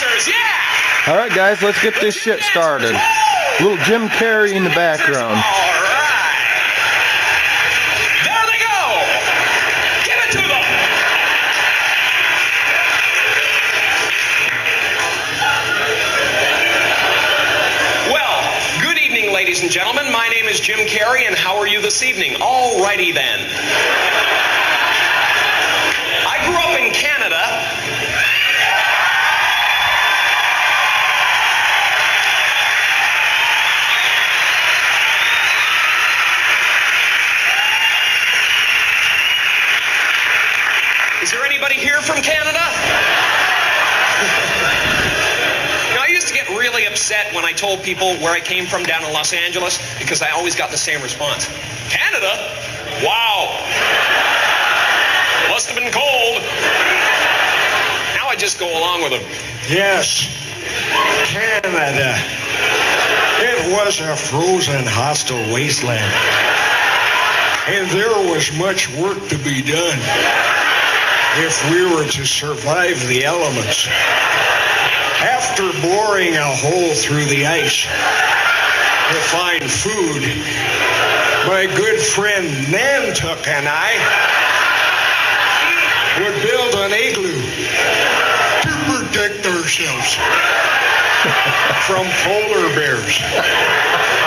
dancers, yeah! All right, guys, let's get this shit started. Little Jim Carrey in the background. All right. There they go. Give it to them. Well, good evening, ladies and gentlemen. My name is Jim Carrey, and how are you this evening? All righty then. I grew up in Canada. Is there anybody here from Canada? You know, I used to get really upset when I told people where I came from down in Los Angeles because I always got the same response. Canada? Wow. Must have been cold. Now I just go along with them. Yes, Canada. It was a frozen, hostile wasteland. And there was much work to be done if we were to survive the elements. After boring a hole through the ice to find food, my good friend Nantuck and I would build an igloo to protect ourselves from polar bears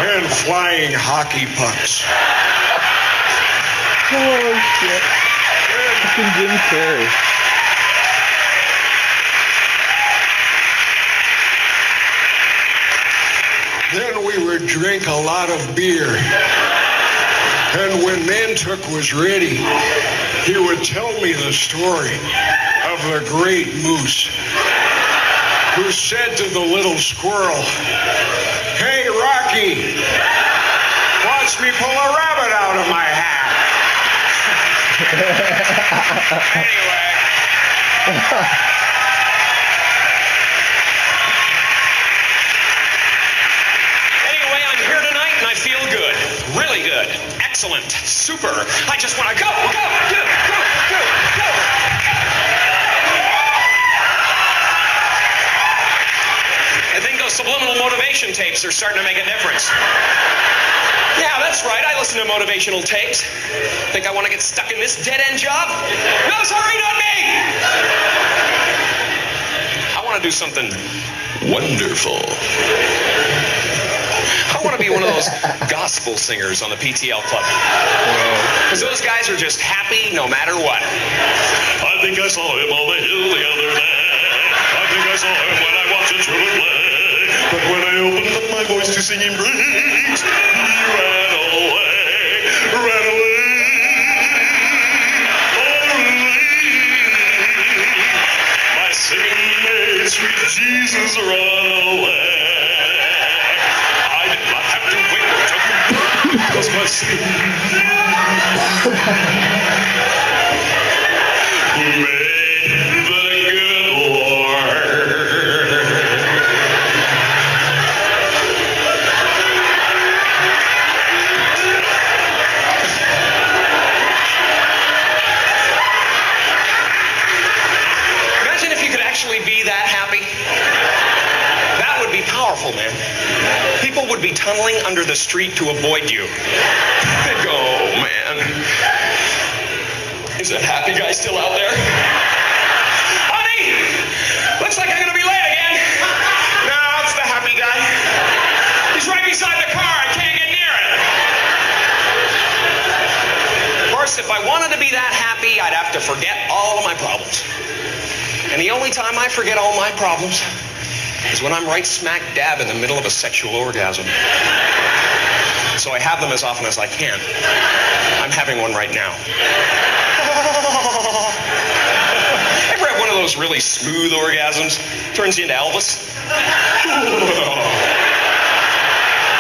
and flying hockey pucks. Oh, shit. Fucking Jim Carrey. Then we would drink a lot of beer. And when Nantuck was ready, he would tell me the story of the great moose who said to the little squirrel, "Hey, Rocky, watch me pull a rabbit out of my hat." Anyway, I'm here tonight and I feel good. Really good. Excellent. Super. I just want to go. I think those subliminal motivation tapes are starting to make a difference. Yeah, that's right. I listen to motivational tapes. Think I want to get stuck in this dead-end job? No, sorry, not me! I want to do something wonderful. I want to be one of those gospel singers on the PTL Club. Because those guys are just happy no matter what. I think I saw him on the hill the other day. I think I saw him when I watched the children play. But when I opened up my voice to sing him praise, he ran away. My singing made sweet Jesus run away. I did not have to wait until you because my singing made the good Lord. Imagine if you could actually be that happy. That would be powerful, man. People would be tunneling under the street to avoid you. They'd go, oh, man. Is that happy guy still out there? Honey! Looks like I'm going to be late again. No, it's the happy guy. He's right beside the car. I can't get near it. Of course, if I wanted to be that happy, I'd have to forget all of my problems. And the only time I forget all my problems is when I'm right smack dab in the middle of a sexual orgasm. So I have them as often as I can. I'm having one right now. Ever have one of those really smooth orgasms? Turns you into Elvis?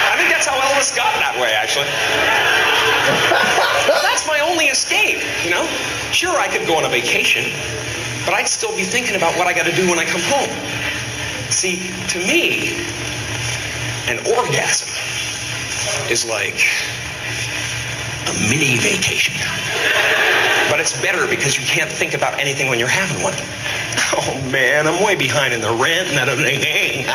I think that's how Elvis got that way, actually. That's my only escape, you know? Sure, I could go on a vacation, but I'd still be thinking about what I got to do when I come home. See, to me, an orgasm is like a mini vacation. But it's better because you can't think about anything when you're having one. Oh, man, I'm way behind in the rent and everything.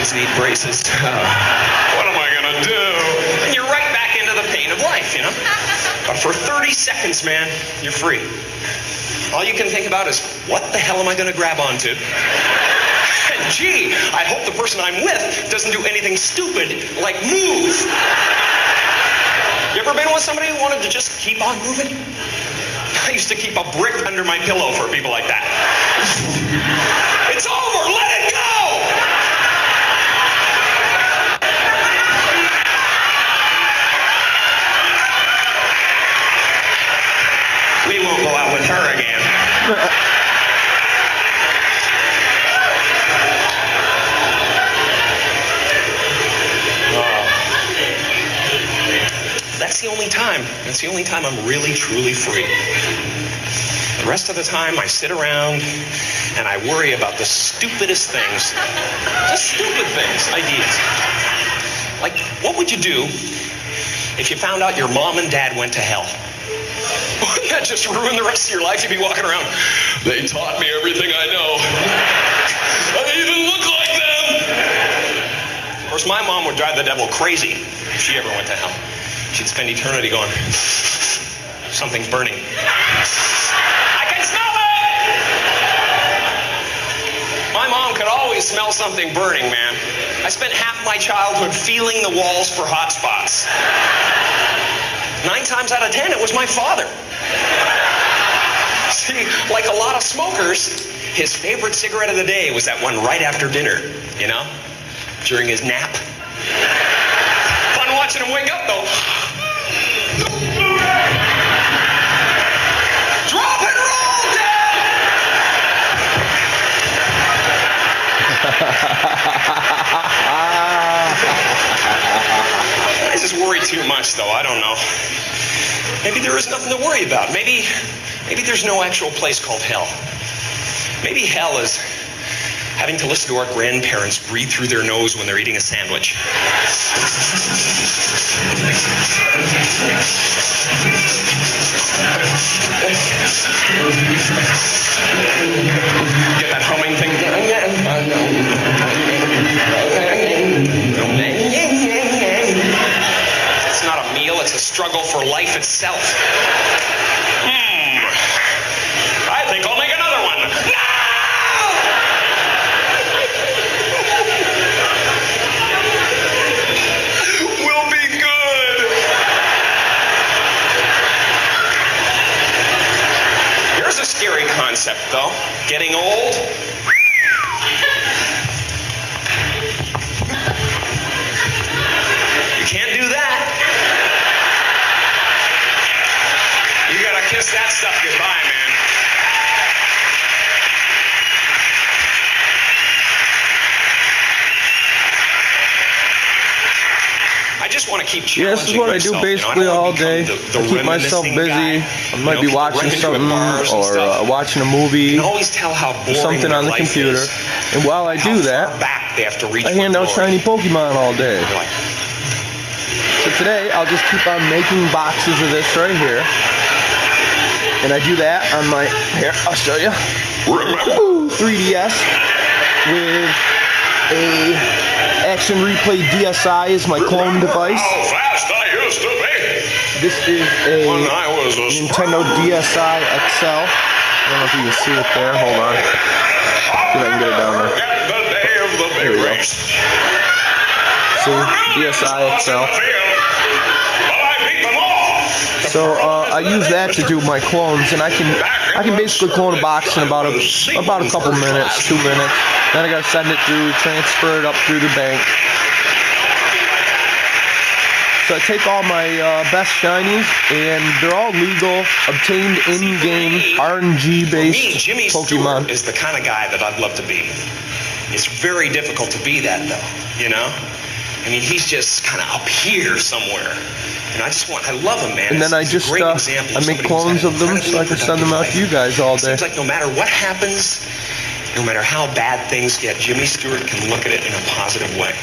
Need braces. What am I gonna do? And you're right back into the pain of life, you know? But for 30 seconds, man, you're free. All you can think about is, what the hell am I gonna grab onto? And gee, I hope the person I'm with doesn't do anything stupid like move. You ever been with somebody who wanted to just keep on moving? I used to keep a brick under my pillow for people like that. It's over, let it go! We won't go out with her again. That's the only time. That's the only time I'm really, truly free. The rest of the time, I sit around and I worry about the stupidest things. Just stupid things, ideas. Like, what would you do if you found out your mom and dad went to hell? Wouldn't that just ruin the rest of your life? You'd be walking around, they taught me everything I know. I even look like them. Of course, my mom would drive the devil crazy if she ever went to hell. She'd spend eternity going, something's burning. I can smell it! My mom could always smell something burning, man. I spent half my childhood feeling the walls for hot spots. 9 times out of 10, it was my father. See, like a lot of smokers, his favorite cigarette of the day was that one right after dinner, you know, during his nap. Fun watching him wake up, though. Drop and roll, Dad! I just worry too much, though. I don't know. Maybe there is nothing to worry about. Maybe there's no actual place called hell. Maybe hell is having to listen to our grandparents breathe through their nose when they're eating a sandwich. Get that humming thing. It's not a meal, it's a struggle for life itself. I think I'll make another one. No! We'll be good. Here's a scary concept, though. Getting old. You can't do that. You gotta kiss that stuff goodbye, man. I just want to keep challenging this is what myself, I do basically all day. I keep myself busy. I might be watching something or watching a movie, always tell how something on the computer. And while I do that, I hand out shiny Pokemon all day. So today, I'll just keep on making boxes of this right here. And I do that on my, here, I'll show you, 3DS with a Action Replay DSi is my clone device. How fast I used to be. This is a Nintendo DSi XL. I don't know if you can see it there. Hold on. See if I can get it down there. There we go. See, DSi XL. So I use that to do my clones, and I can basically clone a box in about a couple minutes, 2 minutes. Then I gotta send it through, transfer it up through the bank. So I take all my best shinies, and they're all legal, obtained in-game RNG-based Pokemon. Is the kind of guy that I'd love to be. It's very difficult to be that, though, you know? I mean, he's just kind of up here somewhere. And I love him, man. And then I make clones of them so I can send them out to you guys all day. It seems like no matter what happens, no matter how bad things get, Jimmy Stewart can look at it in a positive way.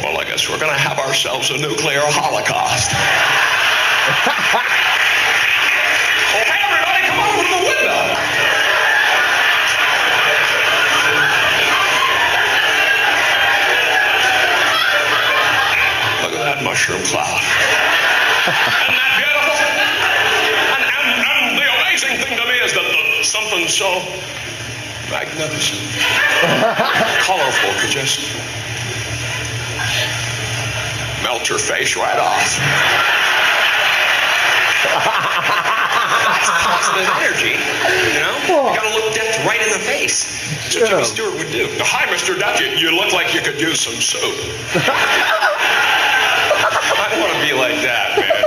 Well, I guess we're going to have ourselves a nuclear holocaust. Oh, hey, everybody, come over to the window. Look at that mushroom cloud. Isn't that beautiful? And the amazing thing to me is that something so magnificent, colorful could just melt your face right off. That's positive energy, you know? You gotta look death right in the face. That's what Jimmy Stewart would do. Hi, Mr. Death, you look like you could use some soup. I don't want to be like that, man.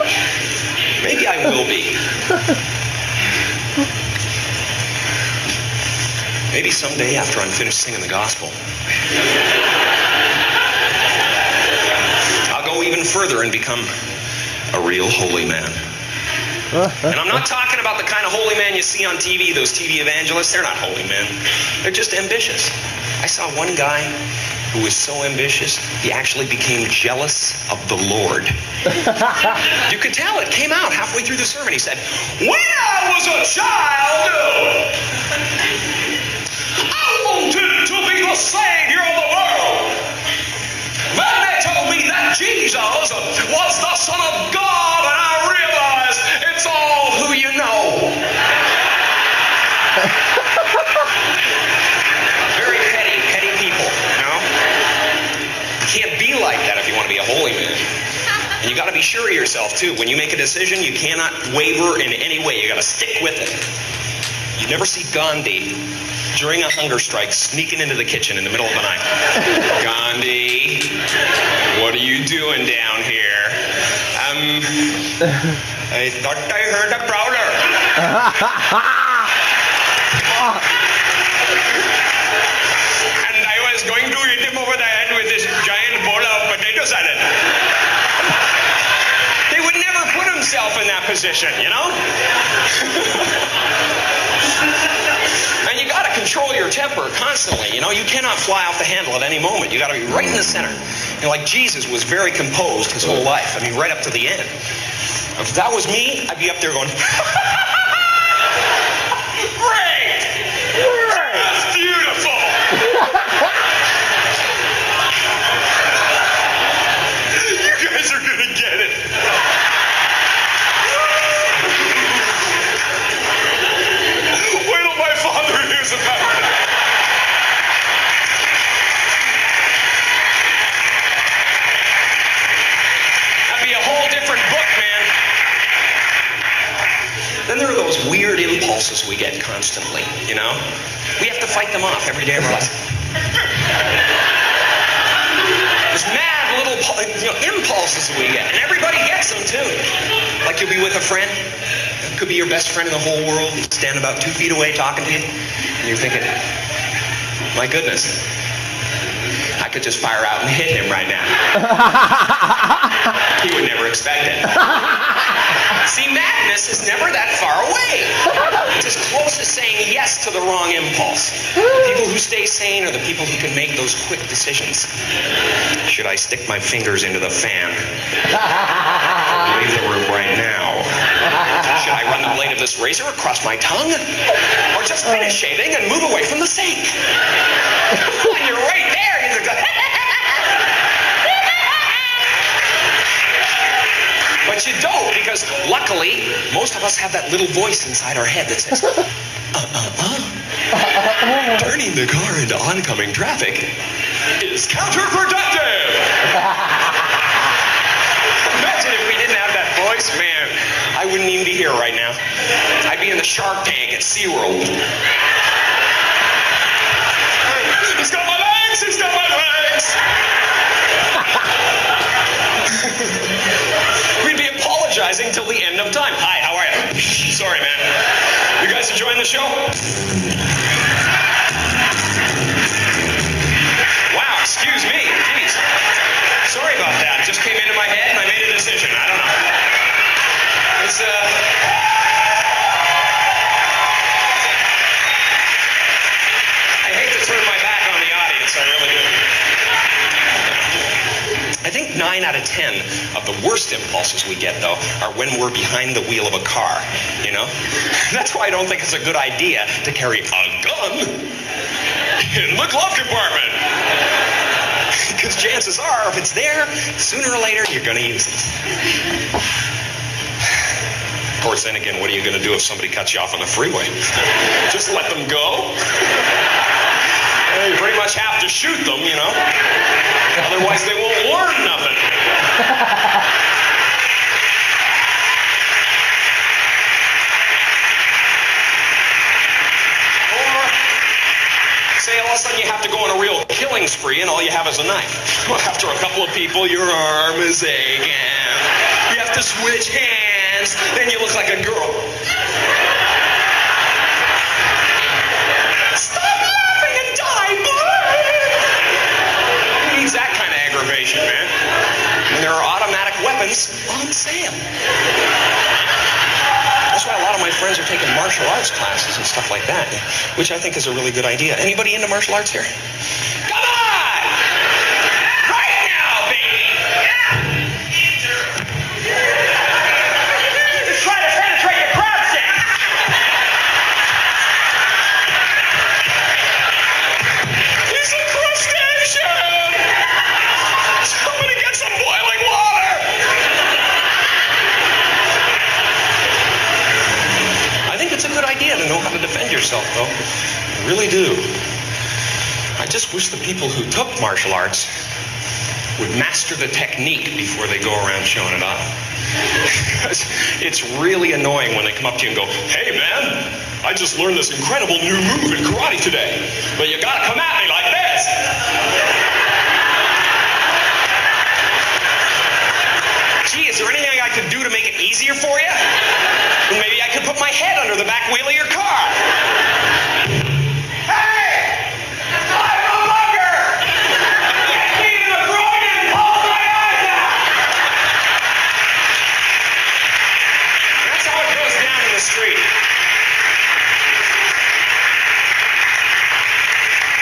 Maybe I will be. Maybe someday after I'm finished singing the gospel, I'll go even further and become a real holy man. And I'm not talking about the kind of holy man you see on TV, those TV evangelists. They're not holy men. They're just ambitious. I saw one guy who was so ambitious, he actually became jealous of the Lord. You could tell it came out halfway through the sermon. He said, when I was a child, I wanted to be the Savior of the world. Then they told me that Jesus was the Son of God, and I realized it's all who you know. Very petty people, you know? You can't be like that if you want to be a holy man. And you got to be sure of yourself, too. When you make a decision, you cannot waver in any way. You got to stick with it. You never see Gandhi during a hunger strike sneaking into the kitchen in the middle of the night. Gandhi, what are you doing down here? I thought I heard a prowler. And I was going to hit him over the head with this giant bowl of potato salad. They would never put himself in that position, you know? And you got to control your temper constantly. You know, you cannot fly off the handle at any moment. You got to be right in the center. You know, like Jesus was very composed his whole life. I mean, right up to the end. If that was me, I'd be up there going, great! That's beautiful! You guys are going to get it. Wait till my father hears about it. That'd be a whole different book, man. Then there are those weird impulses we get constantly, you know? We have to fight them off every day of our life. There's mad little impulses we get, and everybody gets them too. Like you'll be with a friend, could be your best friend in the whole world, he's standing about 2 feet away talking to you, and you're thinking, my goodness, I could just fire out and hit him right now. He would never expect it. See, madness is never that far away. It's as close as saying yes to the wrong impulse. The people who stay sane are the people who can make those quick decisions. Should I stick my fingers into the fan? Leave the room right now. Should I run the blade of this razor across my tongue? Or just finish shaving and move away from the sink? When you're right there, you're going, but you don't, because luckily, most of us have that little voice inside our head that says, turning the car into oncoming traffic is counterproductive. Imagine if we didn't have that voice, man, I wouldn't even be here right now. I'd be in the Shark Tank at SeaWorld. He's got my legs! He's got my legs! We'd be apologizing till the end of time. Hi, how are you? Sorry, man. You guys enjoying the show? Excuse me. Jeez. Sorry about that. It just came into my head and I made a decision. I don't know. It's, I hate to turn my back on the audience. I really do. I think 9 out of 10 of the worst impulses we get, though, are when we're behind the wheel of a car, you know? That's why I don't think it's a good idea to carry a gun in the glove compartment. Because chances are, if it's there, sooner or later, you're going to use it. Of course, then again, what are you going to do if somebody cuts you off on the freeway? Just let them go? You pretty much have to shoot them, you know? Otherwise, they won't learn nothing. Or, say, all of a sudden you have to go on a real killing spree and all you have is a knife. Well, after a couple of people, your arm is aching. You have to switch hands. Then you look like a girl. Stop laughing and die, boy! Who needs that kind of aggravation, man? And there are automatic weapons on sale. That's why a lot of my friends are taking martial arts classes and stuff like that, which I think is a really good idea. Anybody into martial arts here? Come on! Right now, baby! Just try to penetrate the crowd shape. He's a crustacean! Somebody get some boiling water! I think it's a good idea to know how to defend yourself, though. I really do. I just wish the people who took martial arts would master the technique before they go around showing it off. It's really annoying when they come up to you and go, "Hey, man, I just learned this incredible new move in karate today, but you gotta come at me like this." Gee, is there anything I could do to make it easier for you? Maybe I could put my head under the back wheel of your car. Hey! I'm a mugger! Get me in the groin and pull my eyes out! That's how it goes down in the street.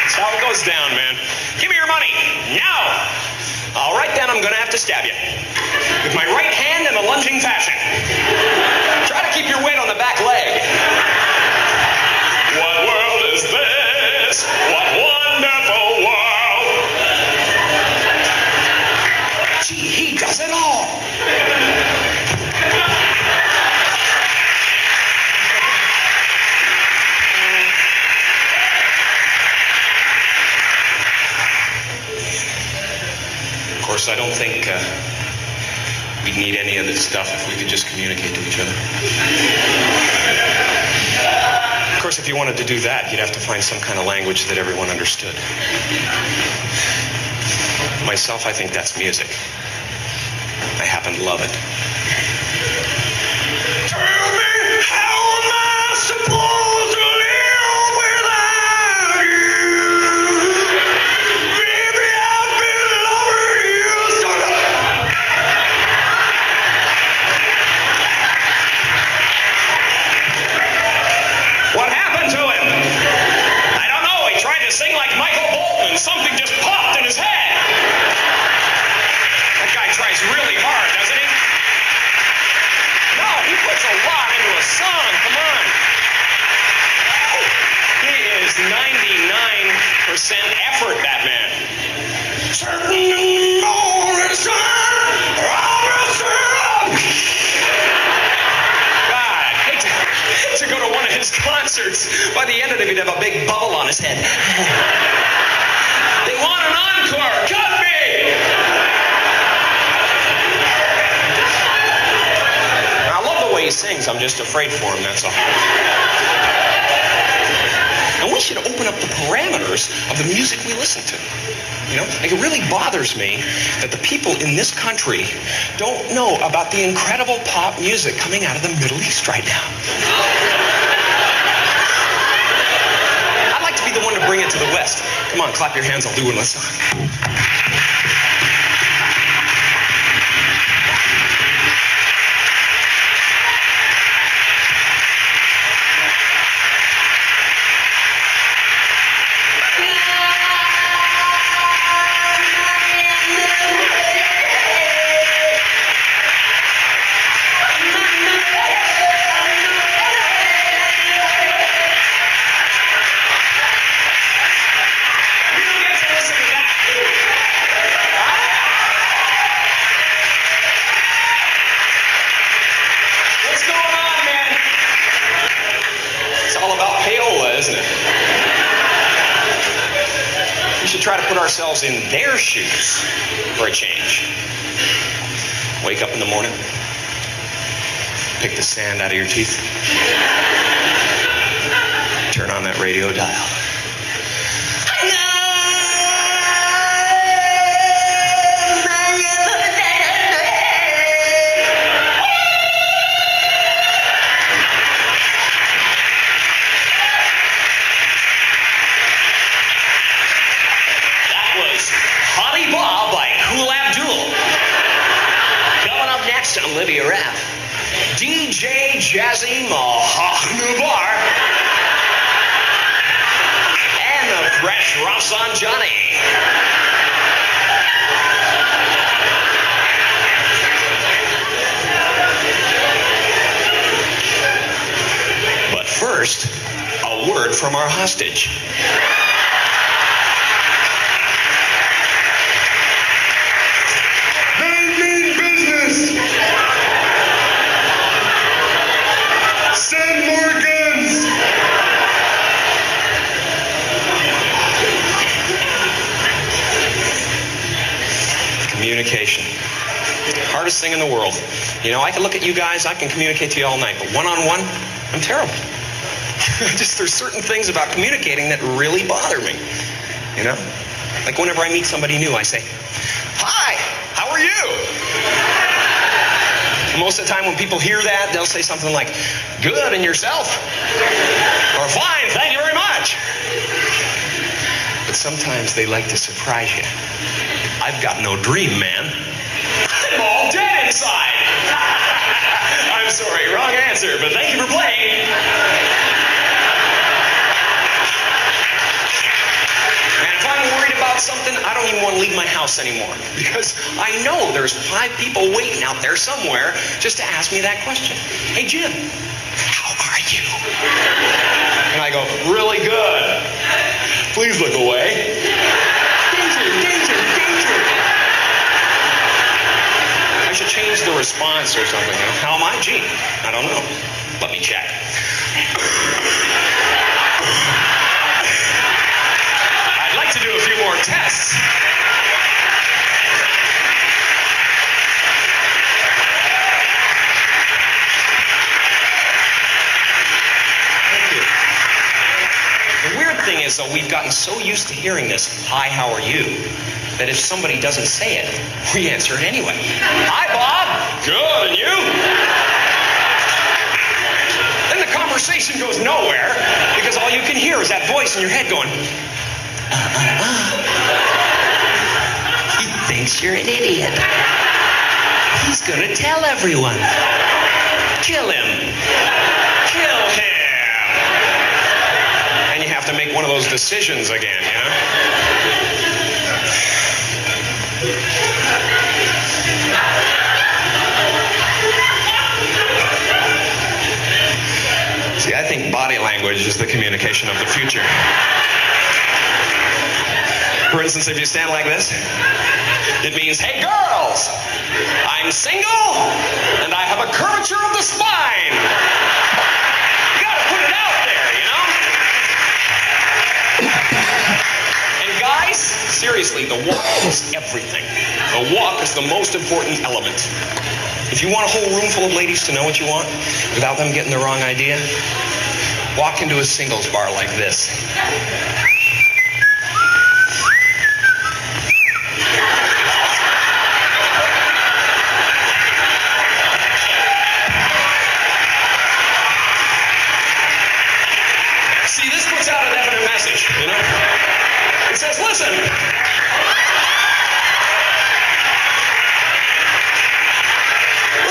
That's how it goes down, man. Give me your money, now! All right, then, I'm going to have to stab you. With my right hand in a lunging fashion. Try to keep your weight on the back leg. What world is this? What wonderful world. Gee, he does it all. Of course, I don't think we'd need any of this stuff if we could just communicate to each other. Of course, if you wanted to do that, you'd have to find some kind of language that everyone understood. Myself, I think that's music. I happen to love it. Tell me, how am I supposed to live without you? Baby, I've been loving you so long. What happened to him? I don't know. He tried to sing like Michael Bolton and something just popped in his head. That guy tries really hard, doesn't he? No, he puts a lot into a song. Come on. He is 99% effort, that man. Certain morning sun, God, I hate to go to one of his concerts. By the end of it, he'd have a big bubble on his head. They want an encore. Cut me! I love the way he sings. I'm just afraid for him, that's all. And we should open up the parameters of the music we listen to. You know, like, it really bothers me that the people in this country don't know about the incredible pop music coming out of the Middle East right now. I'd like to be the one to bring it to the West. Come on, clap your hands. I'll do one last song. Try to put ourselves in their shoes for a change. Wake up in the morning, pick the sand out of your teeth, turn on that radio dial. Olivia Rapp, DJ Jazzy Mahanabar, and the fresh Rafsan Johnny. But first, a word from our hostage. Communication. Hardest thing in the world. You know, I can look at you guys, I can communicate to you all night, but one-on-one, I'm terrible. There's certain things about communicating that really bother me. You know? Like whenever I meet somebody new, I say, "Hi, how are you?" And most of the time when people hear that, they'll say something like, "Good, and yourself?" Or "Fine, thank you very much." But sometimes they like to surprise you. I've got no dream, man. I'm all dead inside. I'm sorry, wrong answer, but thank you for playing. Man, if I'm worried about something, I don't even want to leave my house anymore. Because I know there's 5 people waiting out there somewhere just to ask me that question. "Hey, Jim, how are you?" And I go, "Really good. Please look away. Danger, danger, danger." I should change the response or something. You know? How am I? Gee, I don't know. Let me check. I'd like to do a few more tests. The weird thing is, though, we've gotten so used to hearing this, "Hi, how are you?" that if somebody doesn't say it, we answer it anyway. "Hi, Bob. Good, and you?" Then the conversation goes nowhere because all you can hear is that voice in your head going, He thinks you're an idiot. He's gonna tell everyone. Kill him. Kill him. And you have to make one of those decisions again, you know? See, I think body language is the communication of the future. For instance, if you stand like this, it means, "Hey girls, I'm single and I have a curvature of the spine." You gotta put it out there, you know? And guys, seriously, the walk is everything. The walk is the most important element. If you want a whole room full of ladies to know what you want without them getting the wrong idea, walk into a singles bar like this. See, this puts out a definite message, you know?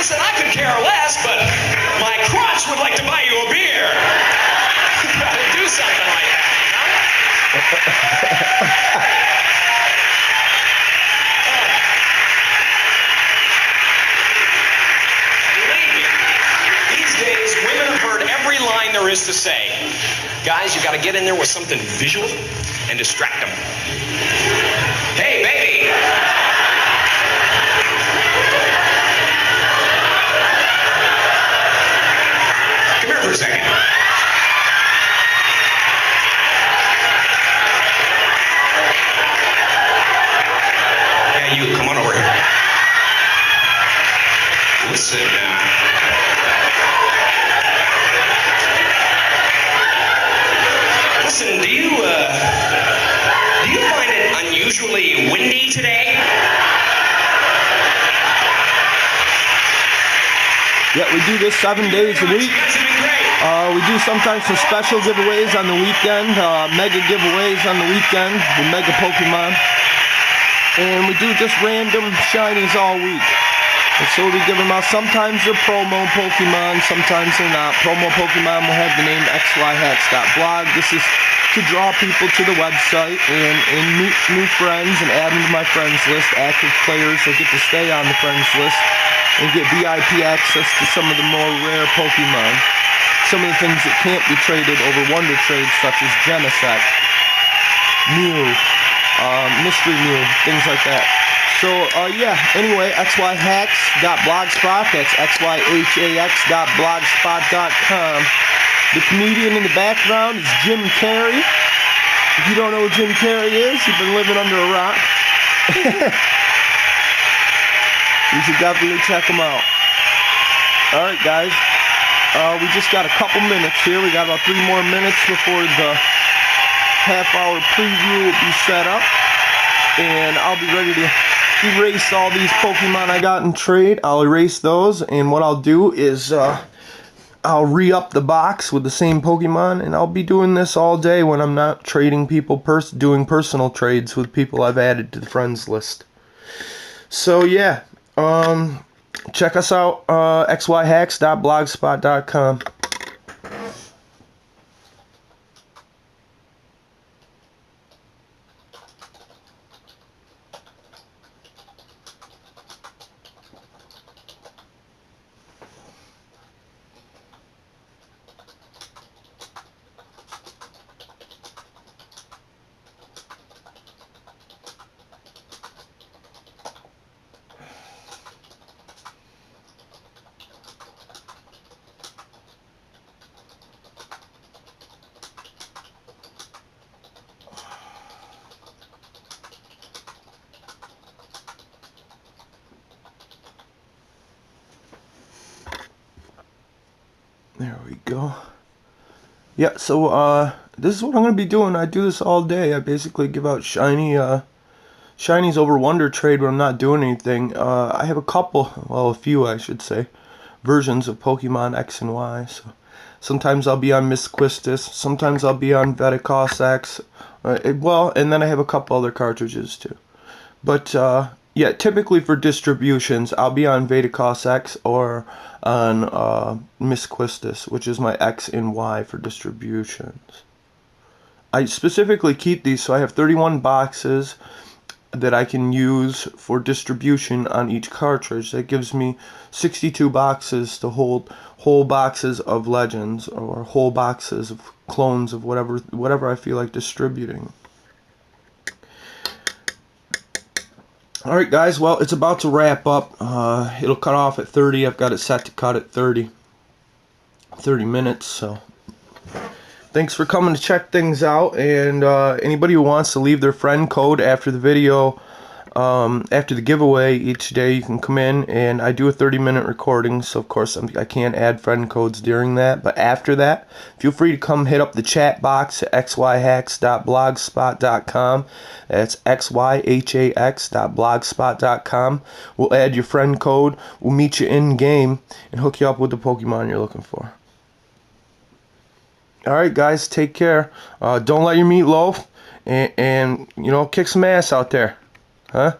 said, I could care less, but my crotch would like to buy you a beer. You gotta do something like that, you know? Believe me, these days, women have heard every line there is to say. Guys, you gotta get in there with something visual and distract them. Hey, baby! Come here for a second. Yeah, you, come on over here. Listen now. Listen, do you find it unusually windy today? Yeah, we do this 7 days a week. We do sometimes some special giveaways on the weekend, mega giveaways on the weekend with mega Pokemon. And we do just random shinies all week. And so we give them out. Sometimes they're promo Pokemon, sometimes they're not. Promo Pokemon will have the name xyhax.blog. This is to draw people to the website and meet new friends and add them to my friends list. Active players will get to stay on the friends list and get VIP access to some of the more rare Pokemon. Some of the things that can't be traded over Wonder Trades, such as Genesect, Mew, Mystery Mew, things like that. So, yeah, anyway, xyhax.blogspot, that's xyhax.blogspot.com. The comedian in the background is Jim Carrey. If you don't know who Jim Carrey is, you've been living under a rock. You should definitely check him out. Alright, guys. We just got a couple minutes here. We got about 3 more minutes before the half-hour preview will be set up. And I'll be ready to erase all these Pokemon I got in trade. I'll erase those, and what I'll do is I'll re-up the box with the same Pokemon, and I'll be doing this all day when I'm not trading people, doing personal trades with people I've added to the friends list. So yeah, check us out, xyhax.blogspot.com. There we go. Yeah, so this is what I'm going to be doing. I do this all day. I basically give out shinies over Wonder Trade when I'm not doing anything. I have a few I should say, versions of Pokemon X and Y. So sometimes I'll be on Miss Quistis, sometimes I'll be on Veticoss X, and then I have a couple other cartridges too. But yeah, typically for distributions, I'll be on Veticoss X or on Miss Quistis, which is my X and Y for distributions. I specifically keep these, so I have 31 boxes that I can use for distribution on each cartridge. That gives me 62 boxes to hold whole boxes of Legends or whole boxes of clones of whatever I feel like distributing. Alright guys, well, it's about to wrap up. It'll cut off at 30. I've got it set to cut at 30 minutes, so thanks for coming to check things out. And anybody who wants to leave their friend code after the video, after the giveaway each day, you can come in, and I do a 30-minute recording, so of course I can't add friend codes during that, but after that, feel free to come hit up the chat box at xyhax.blogspot.com. That's xyhax.blogspot.com. We'll add your friend code, we'll meet you in game, and hook you up with the Pokemon you're looking for. Alright guys, take care. Don't let your meatloaf, and you know, kick some ass out there. Huh?